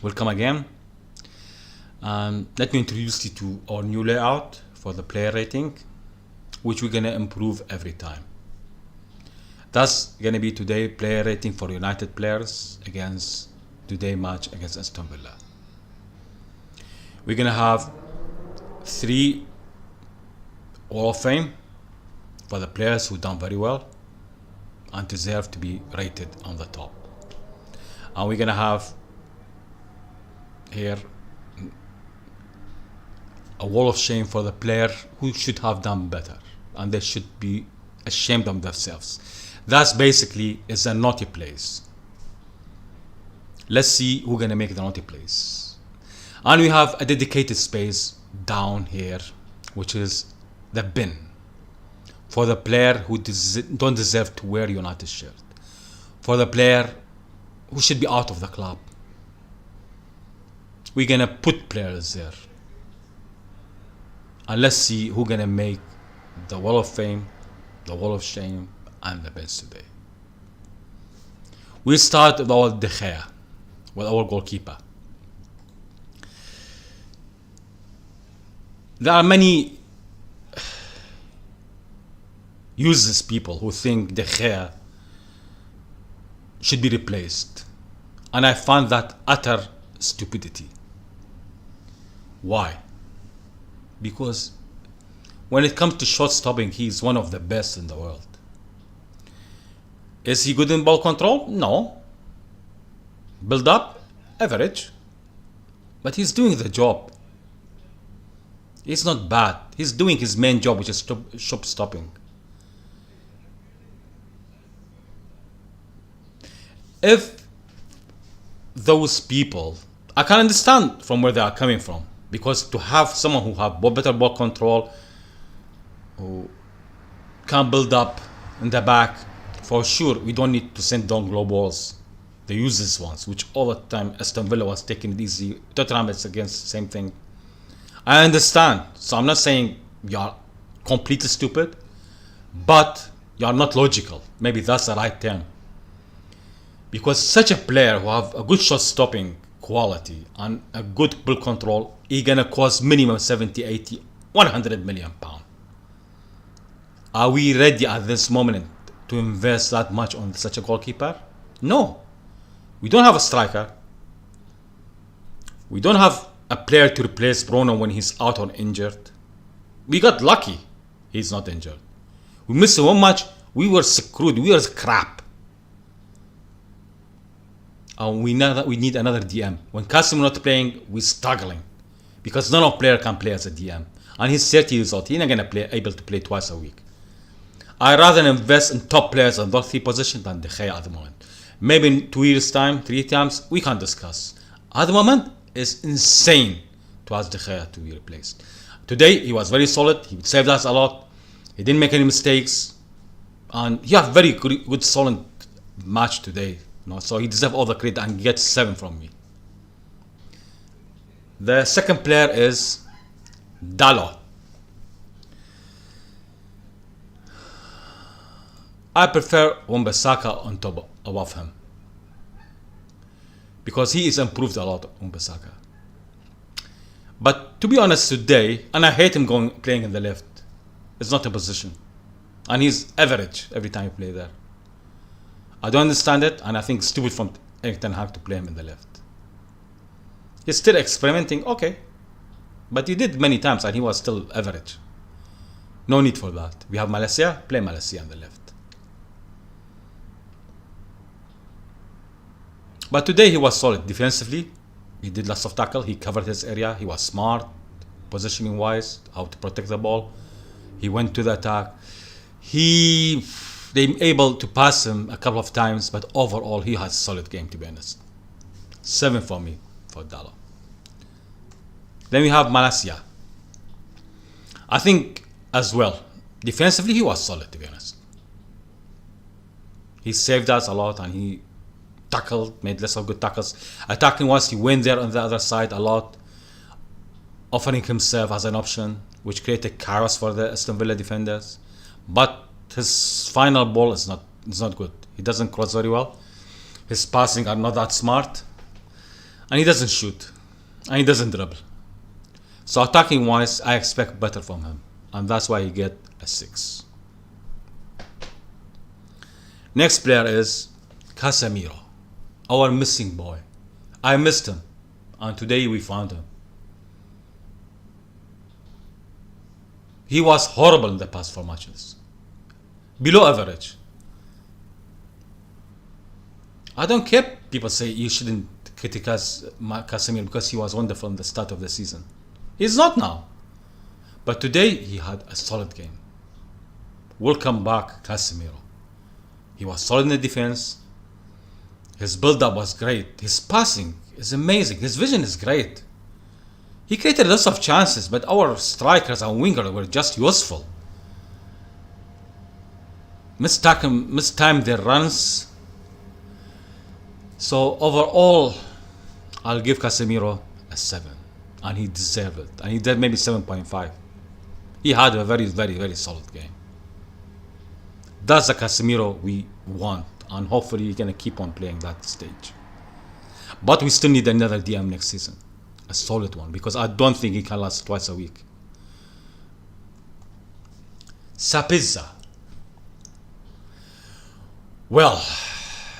Welcome again. Let me introduce you to our new layout for the player rating, which we're gonna improve every time. That's gonna be today player rating for United players against today match against Aston Villa. We're gonna have 3 Hall of Fame for the players who done very well and deserve to be rated on the top. And we're gonna have here a wall of shame for the player who should have done better and they should be ashamed of themselves. That's basically is a naughty place. Let's see who's gonna make the naughty place. And we have a dedicated space down here, which is the bin for the player who don't deserve to wear United shirt, for the player who should be out of the club. We're gonna put players there, and let's see who's gonna make the wall of fame, the wall of shame, and the bins today. We start with our De Gea, with our goalkeeper. There are many useless people who think De Gea should be replaced, and I find that utter stupidity. Why? Because when it comes to shot stopping, he's one of the best in the world. Is he good in ball control? No. Build up? Average. But he's doing the job. He's not bad. He's doing his main job, which is shot stopping. If those people, I can understand from where they are coming from, because to have someone who have better ball control, who can build up in the back, for sure we don't need to send down low balls, the useless ones, which all the time Aston Villa was taking it easy. Tottenham is against the same thing. I understand, so I'm not saying you're completely stupid, but you're not logical. Maybe that's the right term. Because such a player who have a good shot stopping quality and a good ball control, he's gonna cost minimum 70, 80, 100 million pounds. Are we ready at this moment to invest that much on such a goalkeeper? No. We don't have a striker. We don't have a player to replace Bruno when he's out or injured. We got lucky he's not injured. We missed so much, we were screwed, we were crap. And we need another DM. When Casemiro not playing, we're struggling because none of player can play as a DM, and he's 30 years old. He's not gonna able to play twice a week. I rather invest in top players on those 3 positions than De Gea at the moment. Maybe in 2 years' time, 3 times, we can discuss. At the moment, it's insane to ask De Gea to be replaced. Today, he was very solid. He saved us a lot. He didn't make any mistakes, and he had very good solid match today. So he deserves all the credit and gets 7 from me. The second player is Dalot. I prefer Wan-Bissaka on top above him because he is improved a lot, Wan-Bissaka. But to be honest, today, and I hate him playing in the left. It's not a position, and he's average every time he play there. I don't understand it, and I think it's stupid from Erik ten Hag to play him in the left. He's still experimenting, okay, but he did many times and he was still average. No need for that. We have Malaysia, play Malaysia on the left. But today he was solid defensively. He did lots of tackle. He covered his area. He was smart, positioning wise, how to protect the ball. He went to the attack. They able to pass him a couple of times, but overall he has a solid game, to be honest. 7 for me for Dalot. Then we have Malaysia. I think as well, defensively he was solid, to be honest. He saved us a lot and he tackled, made lots of good tackles. Attacking wise, he went there on the other side a lot, offering himself as an option, which created chaos for the Aston Villa defenders. But his final ball is not good. He doesn't cross very well. His passing are not that smart. and he doesn't shoot, and he doesn't dribble. So attacking wise, I expect better from him, and that's why he get a 6. Next player is Casemiro, our missing boy. I missed him, and today we found him. He was horrible in the past 4 matches, below average. I don't care. People say you shouldn't criticize Casemiro because he was wonderful in the start of the season. He's not now. But today he had a solid game. Welcome back, Casemiro. He was solid in the defense. His build-up was great. His passing is amazing. His vision is great. He created lots of chances, but our strikers and wingers were just useful. Mistimed their runs. So overall, I'll give Casemiro a 7. And he deserved it. And he did maybe 7.5. He had a very, very, very solid game. That's the Casemiro we want. And hopefully he's going to keep on playing that stage. But we still need another DM next season. A solid one. Because I don't think he can last twice a week. Sapizza. Well,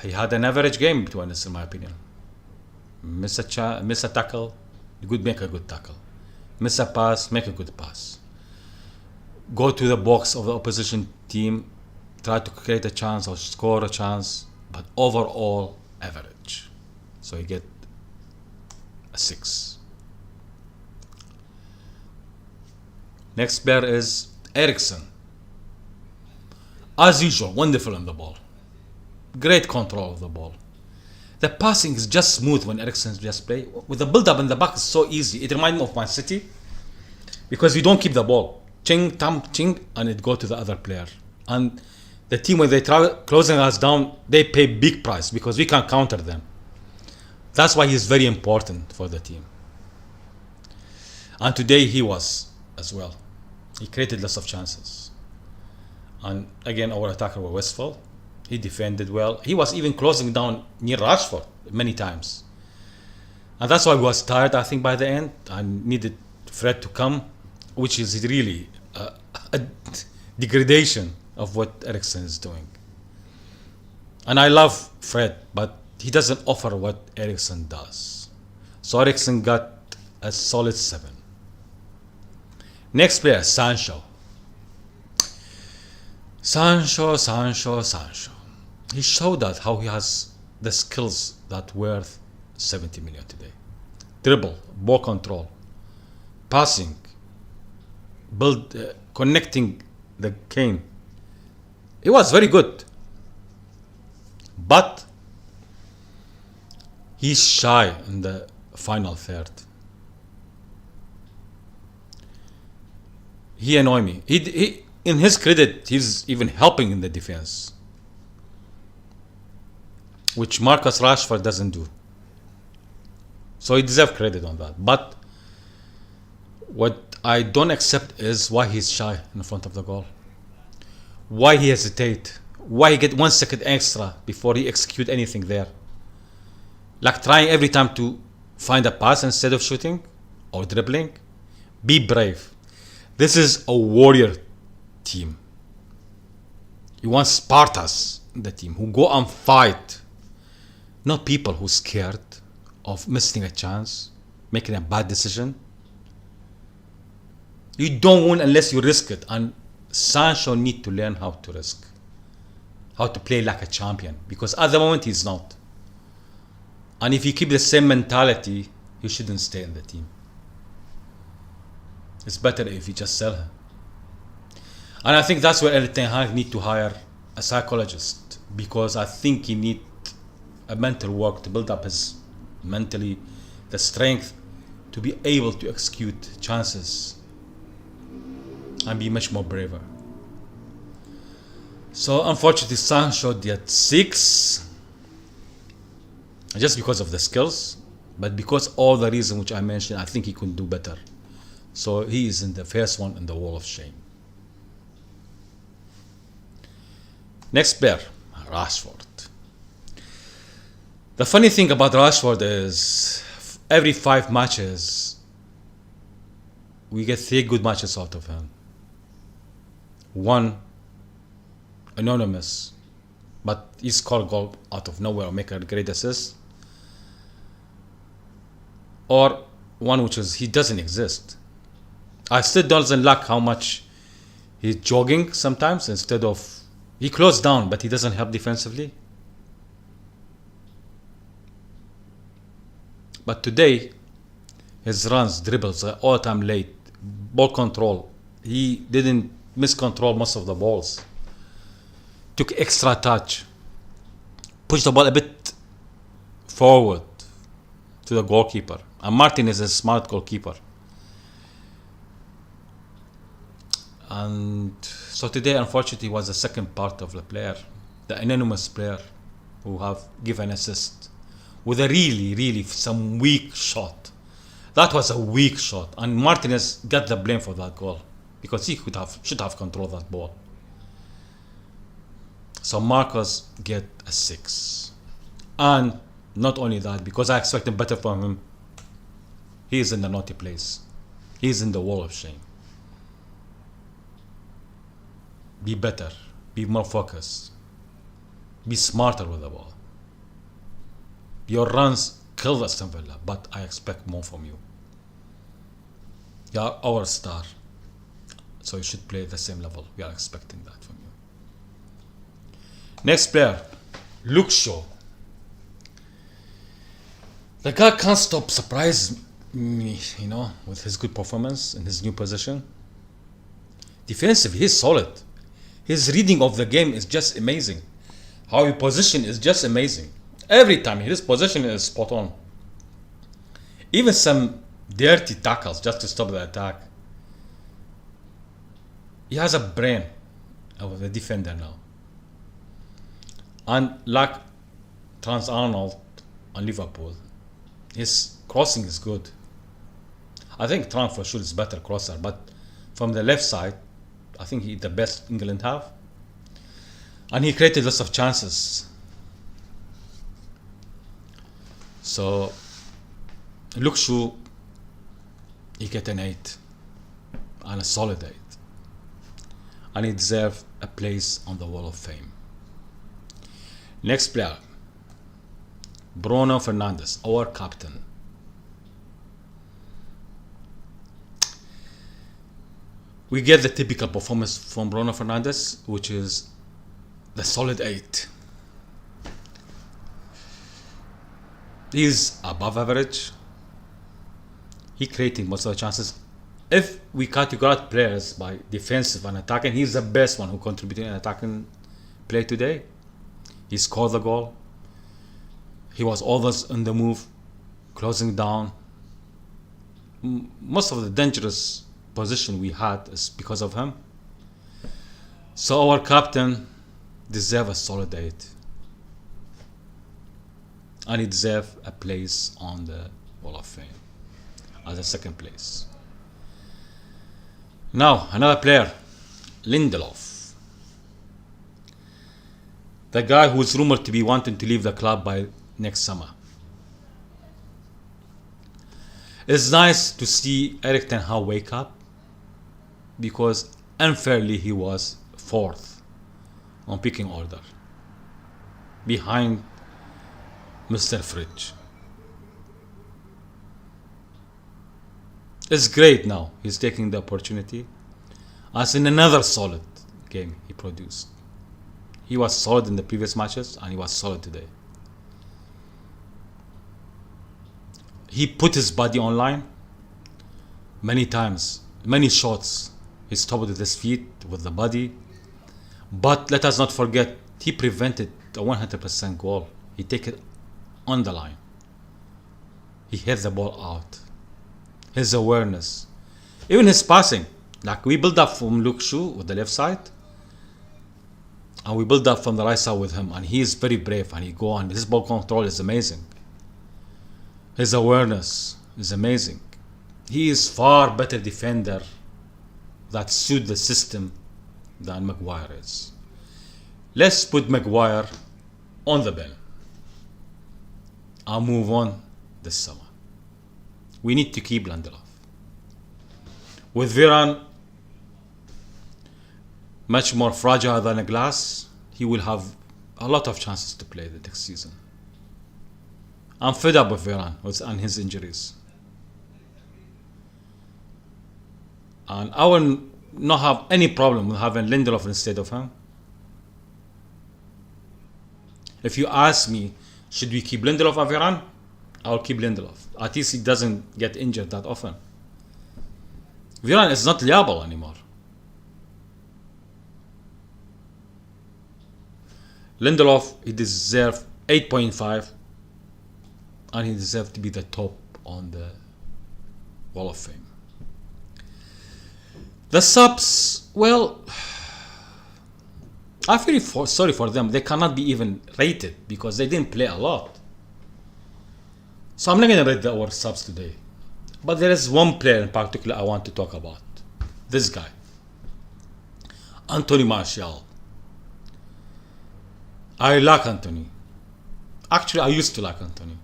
he had an average game between us, in my opinion. Miss a tackle, make a good tackle. Miss a pass, make a good pass. Go to the box of the opposition team, try to create a chance or score a chance, but overall average. So you get a 6. Next player is Eriksen. As usual, wonderful on the ball. Great control of the ball. The passing is just smooth when Eriksen just play. With the build-up in the back, it's so easy. It reminds me of Man City because we don't keep the ball. Ching, tam, ching, and it go to the other player. And the team, when they try closing us down, they pay big price because we can counter them. That's why he's very important for the team. And today he was as well. He created lots of chances. And again, our attacker was wasteful. He defended well. He was even closing down near Rashford many times. And that's why I was tired, I think, by the end. I needed Fred to come, which is really a degradation of what Eriksen is doing. And I love Fred, but he doesn't offer what Eriksen does. So Eriksen got a solid 7. Next player, Sancho. Sancho. He showed that how he has the skills that worth 70 million today. Dribble, ball control, passing, connecting the game. It was very good. But he's shy in the final third. He annoyed me. He in his credit, he's even helping in the defense, which Marcus Rashford doesn't do. So he deserves credit on that. But what I don't accept is why he's shy in front of the goal. Why he hesitate. Why he get 1 second extra before he execute anything there. Like trying every time to find a pass instead of shooting or dribbling. Be brave. This is a warrior team. You want Spartans in the team who go and fight. Not people who scared of missing a chance, making a bad decision. You don't win unless you risk it. And Sancho need to learn how to risk. How to play like a champion. Because at the moment he's not. And if you keep the same mentality, you shouldn't stay in the team. It's better if you just sell him. And I think that's where Erik Ten Hag need to hire a psychologist. Because I think he need a mental work to build up his mentally the strength to be able to execute chances and be much more braver. So unfortunately Sancho did 6 just because of the skills, but because all the reasons which I mentioned, I think he could do better. So he is in the first one in the wall of shame. Next player, Rashford. The funny thing about Rashford is every 5 matches, we get 3 good matches out of him. One anonymous, but he scored a goal out of nowhere or make a great assist. Or one which is he doesn't exist. I still doesn't like how much he's jogging sometimes instead of he closed down, but he doesn't help defensively. But today, his runs, dribbles, are all time late. Ball control, he didn't miscontrol most of the balls. Took extra touch, pushed the ball a bit forward to the goalkeeper. And Martin is a smart goalkeeper. And so today, unfortunately, was the second part of the player, the anonymous player who have given assist with a really some weak shot. That was a weak shot, and Martinez got the blame for that goal because he should have controlled that ball. So Marcos get a 6, and not only that, because I expected better from him, he is in the naughty place. He is in the wall of shame. Be better, be more focused, be smarter with the ball. Your runs kill Aston Villa, but I expect more from you. You are our star, so you should play at the same level. We are expecting that from you. Next player, Luke Shaw. The guy can't stop surprising me, with his good performance in his new position. Defensively, he's solid. His reading of the game is just amazing. How he position is just amazing. Every time his position is spot on. Even some dirty tackles just to stop the attack. He has a brain of a defender now. And like Trans Arnold on Liverpool, his crossing is good. I think Trent for sure is better crosser, but from the left side, I think he's the best England have. And he created lots of chances. So, Luke Shaw, he get an 8. And a solid 8. And he deserves a place on the Wall of Fame. Next player, Bruno Fernandes, our captain. We get the typical performance from Bruno Fernandes, which is the solid 8. He's above average. He creating most of the chances. If we categorize players by defensive and attacking, he's the best one who contributed in attacking play today. He scored the goal. He was always on the move, closing down. Most of the dangerous position we had is because of him. So our captain deserves a solid 8. And he deserves a place on the Wall of Fame as a second place. Now, another player, Lindelof. The guy who is rumored to be wanting to leave the club by next summer. It's nice to see Erik ten Hag wake up, because unfairly he was 4th on picking order, behind Mr. Fridge. It's great now. He's taking the opportunity. As in another solid game he produced. He was solid in the previous matches and he was solid today. He put his body online many times, many shots. He stopped with his feet, with the body. But let us not forget, he prevented a 100% goal. He take it on the line. He hit the ball out. His awareness, even his passing. Like we build up from Luke Shaw with the left side, and we build up from the right side with him, and he is very brave, and he go on. His ball control is amazing. His awareness is amazing. He is far better defender that suit the system than Maguire is. Let's put Maguire on the bench and move on this summer. We need to keep Lindelof. With Varane much more fragile than a glass, he will have a lot of chances to play the next season. I'm fed up with Varane and his injuries. And I will not have any problem with having Lindelof instead of him. If you ask me, should we keep Lindelof and Varane? I'll keep Lindelof. At least he doesn't get injured that often. Varane is not liable anymore. Lindelof, he deserves 8.5, and he deserves to be the top on the Wall of Fame. The subs, well, I feel sorry for them. They cannot be even rated because they didn't play a lot. So I'm not going to rate our subs today. But there is one player in particular I want to talk about. This guy. Anthony Martial. I like Anthony. Actually, I used to like Anthony.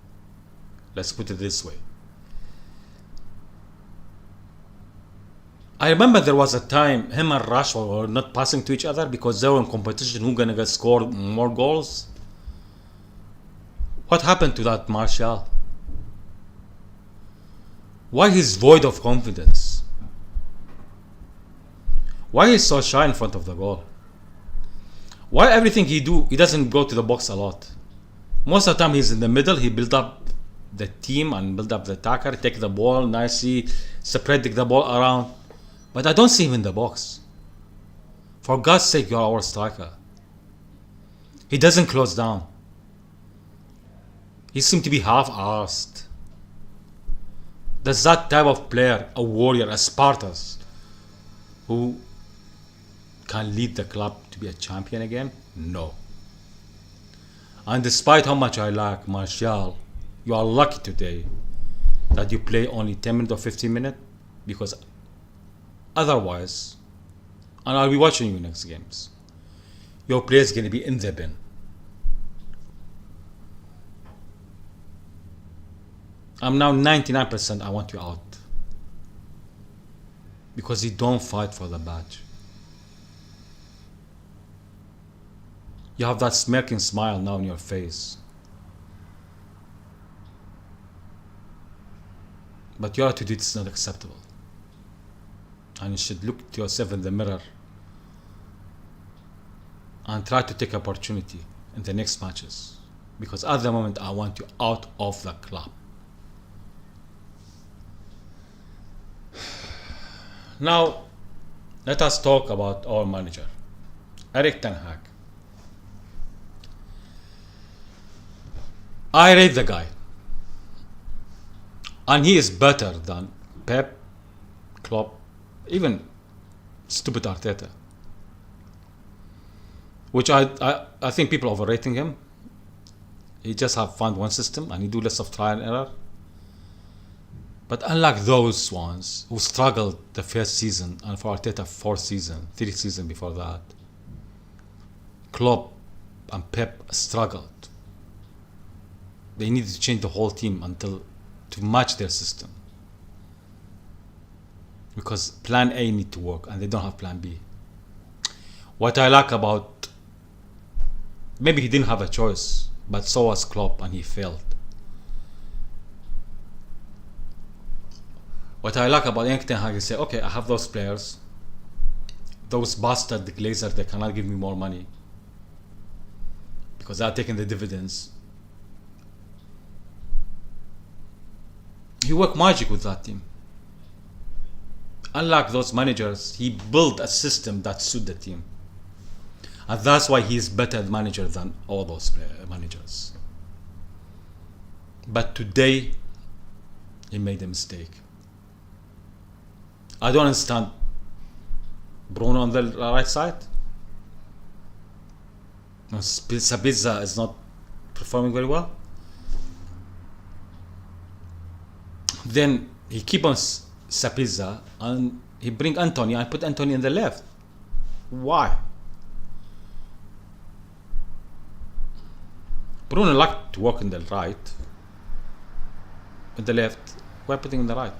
Let's put it this way. I remember there was a time him and Rashford were not passing to each other because they were in competition who's gonna score more goals. What happened to that Martial? Why he's void of confidence? Why he's so shy in front of the goal? Why everything he do, he doesn't go to the box a lot? Most of the time he's in the middle, he build up the team and build up the attacker, take the ball nicely, spreading the ball around. But I don't see him in the box. For God's sake, you're our striker. He doesn't close down. He seems to be half-arsed. Does that type of player, a warrior, a Spartan, who can lead the club to be a champion again? No. And despite how much I like Martial, you are lucky today that you play only 10 minutes or 15 minutes, because otherwise, and I'll be watching you next games, your player is going to be in the bin. I'm now 99% I want you out. Because you don't fight for the badge. You have that smirking smile now on your face. But your attitude is not acceptable. And you should look at yourself in the mirror and try to take opportunity in the next matches. Because at the moment I want you out of the club. Now, let us talk about our manager, Erik ten Hag. I rate the guy. And he is better than Pep, Klopp, even stupid Arteta. Which I think people are overrating him. He just have found one system and he do less of trial and error. But unlike those ones who struggled the first season, and for Arteta 4th season, 3 seasons before that, Klopp and Pep struggled. They needed to change the whole team to match their system. Because plan A need to work and they don't have plan B. What I like about, maybe he didn't have a choice, but so was Klopp and he failed. What I like about Erik ten Hag is say, okay, I have those players, those bastard Glazers, they cannot give me more money because they are taking the dividends. He worked magic with that team. Unlike those managers, he built a system that suit the team. And that's why he is better manager than all those managers. But today, he made a mistake. I don't understand Bruno on the right side. Sabitzer is not performing very well. Then he keep on Sabitzer and he bring Anthony and put Anthony in the left. Why? Bruno liked to work in the right. In the left, We're putting in the right.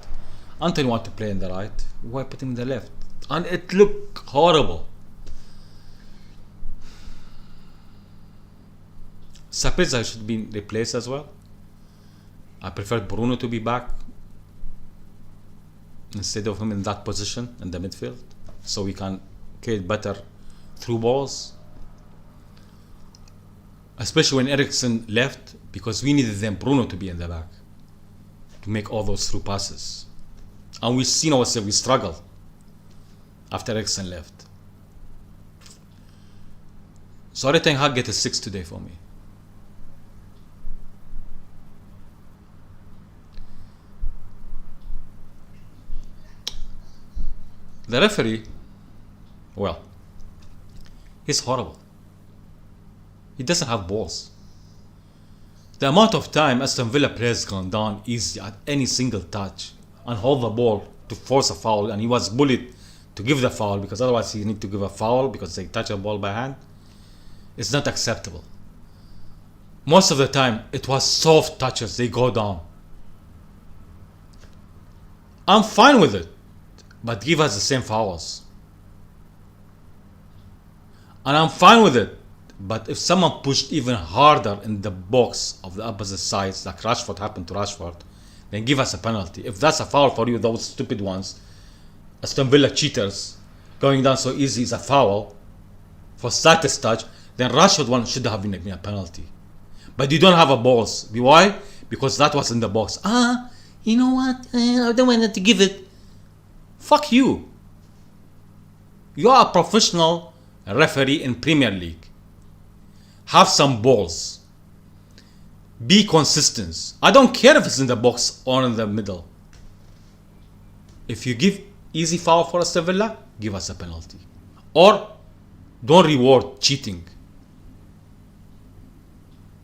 Anthony want to play in the right. We're putting in the left. And it looked horrible. Sapeza should be replaced as well. I prefer Bruno to be back instead of him in that position in the midfield, so we can create better through balls. Especially when Eriksen left, because we needed then Bruno to be in the back to make all those through passes. And we've seen ourselves, we struggled after Eriksen left. Sorry, Ten Hag get a 6 today for me. The referee, well, he's horrible. He doesn't have balls. The amount of time Aston Villa players gone down easy at any single touch and hold the ball to force a foul, and he was bullied to give the foul because otherwise he need to give a foul because they touch a ball by hand. It's not acceptable. Most of the time it was soft touches, they go down. I'm fine with it, but give us the same fouls. And I'm fine with it, but if someone pushed even harder in the box of the opposite sides, like Rashford happened to Rashford, then give us a penalty. If that's a foul for you, those stupid ones, Aston Villa cheaters, going down so easy is a foul for slightest touch, then Rashford one should have been a penalty. But you don't have a balls. Why? Because that was in the box. You know what? I don't want to give it. Fuck you. You are a professional referee in Premier League. Have some balls. Be consistent. I don't care if it's in the box or in the middle. If you give easy foul for Aston Villa, give us a penalty. Or don't reward cheating.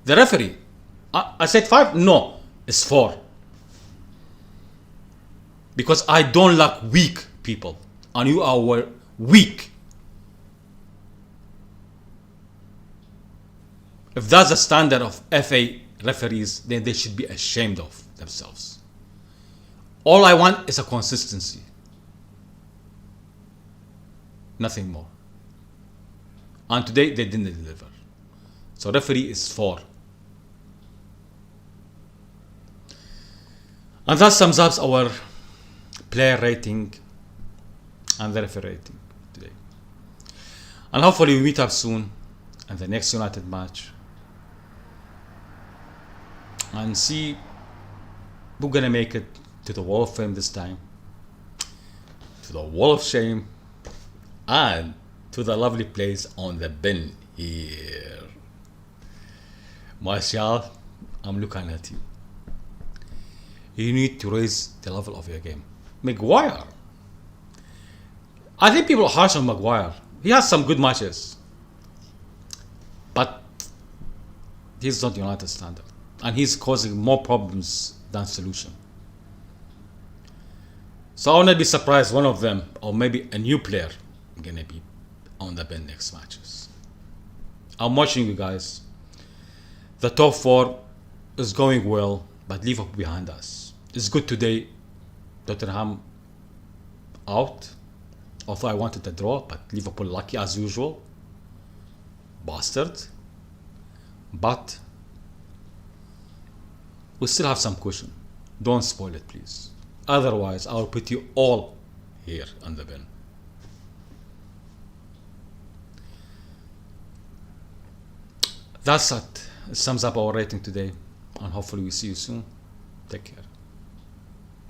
The referee, I said 5? No, it's 4. Because I don't like weak people. And you are weak. If that's the standard of FA referees, then they should be ashamed of themselves. All I want is a consistency. Nothing more. And today they didn't deliver. So referee is 4. And that sums up our player rating and the referee rating today. And hopefully we meet up soon in the next United match and see who's gonna make it to the Wall of Fame this time, to the Wall of Shame, and to the lovely place on the bin here. Martial, I'm looking at you. You need to raise the level of your game. Maguire. I think people are harsh on Maguire. He has some good matches. But he's not United standard. And he's causing more problems than solution. So I will not be surprised one of them, or maybe a new player, gonna be on the bench next matches. I'm watching you guys. The top 4 is going well, but Liverpool behind us. It's good today. Tottenham out. Although I wanted a draw, but Liverpool lucky as usual. Bastard. But we still have some cushion. Don't spoil it, please. Otherwise, I will put you all here on the bin. That's it. It sums up our rating today. And hopefully we see you soon. Take care.